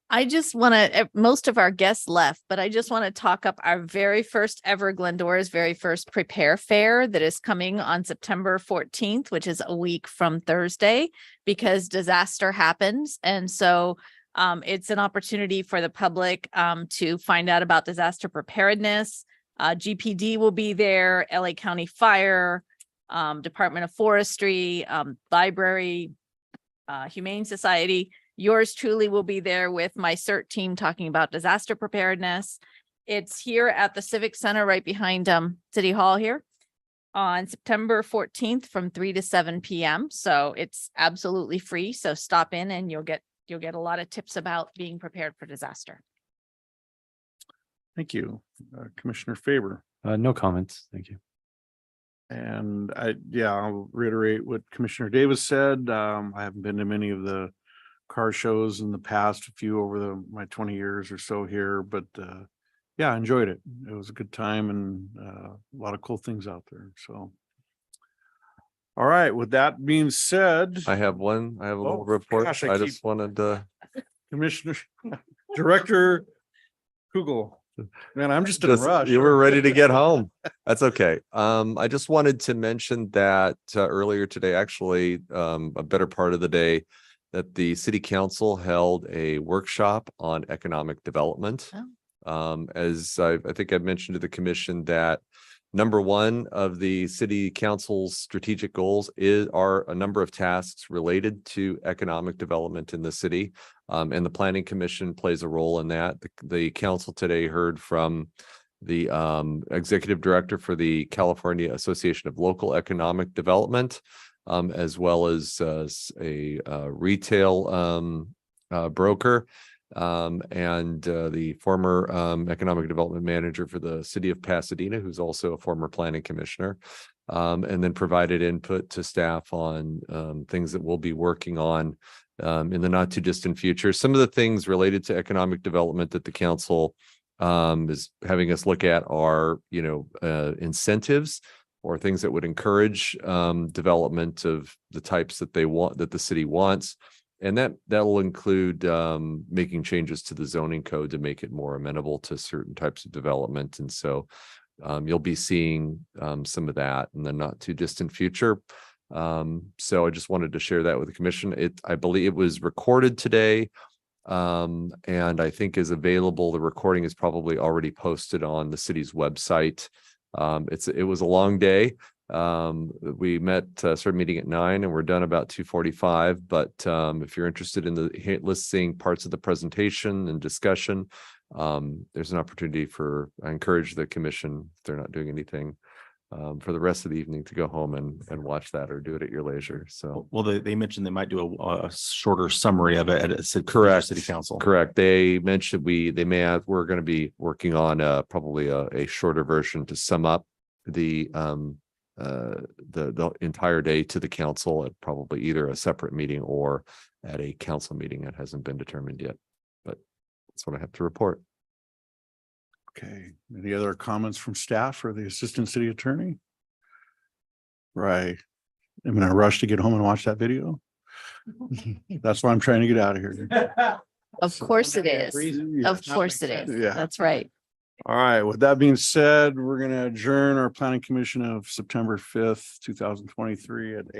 I just want to, most of our guests left, but I just want to talk up our very first ever Glendora's very first Prepare Fair that is coming on September 14th, which is a week from Thursday, because disaster happens. And so it's an opportunity for the public to find out about disaster preparedness. GPD will be there, LA County Fire, Department of Forestry, Library, Humane Society. Yours truly will be there with my CERT team talking about disaster preparedness. It's here at the Civic Center right behind City Hall here on September 14th from 3 to 7 p.m. So it's absolutely free. So stop in and you'll get a lot of tips about being prepared for disaster. Thank you. Commissioner Faber. No comments. Thank you. And I'll reiterate what Commissioner Davis said. I haven't been to many of the car shows in the past, a few over my 20 years or so here, but I enjoyed it. It was a good time and a lot of cool things out there. So, all right, with that being said, I have a little report. gosh, I just wanted to. Commissioner, Director Kugel, man, I'm just in a rush. You were ready to get home. That's okay. I just wanted to mention that earlier today, actually, a better part of the day, that the city council held a workshop on economic development. As I think I've mentioned to the commission that number one of the city council's strategic goals are a number of tasks related to economic development in the city. And the planning commission plays a role in that. The council today heard from the executive director for the California Association of Local Economic Development, as well as a retail broker, and the former economic development manager for the city of Pasadena, who's also a former planning commissioner, and then provided input to staff on things that we'll be working on in the not too distant future. Some of the things related to economic development that the council is having us look at are, incentives or things that would encourage development of the types that the city wants. And that'll include making changes to the zoning code to make it more amenable to certain types of development. And so you'll be seeing some of that in the not too distant future. So I just wanted to share that with the commission. I believe it was recorded today. And I think is available. The recording is probably already posted on the city's website. It was a long day. We started meeting at 9 and we're done about 2:45. But if you're interested in listening parts of the presentation and discussion, there's an opportunity I encourage the commission, if they're not doing anything, for the rest of the evening to go home and watch that or do it at your leisure. So. Well, they mentioned they might do a shorter summary of it at Correct. City Council. Correct. They mentioned we're going to be working on probably a shorter version to sum up the entire day to the council at probably either a separate meeting or at a council meeting. That hasn't been determined yet, but that's what I have to report. Okay, any other comments from staff or the assistant city attorney? Right. I'm in a rush to get home and watch that video. That's why I'm trying to get out of here. Of course it is. Of course it is. Yeah. That's right. All right, with that being said, we're gonna adjourn our planning commission of September 5th, 2023 at 8.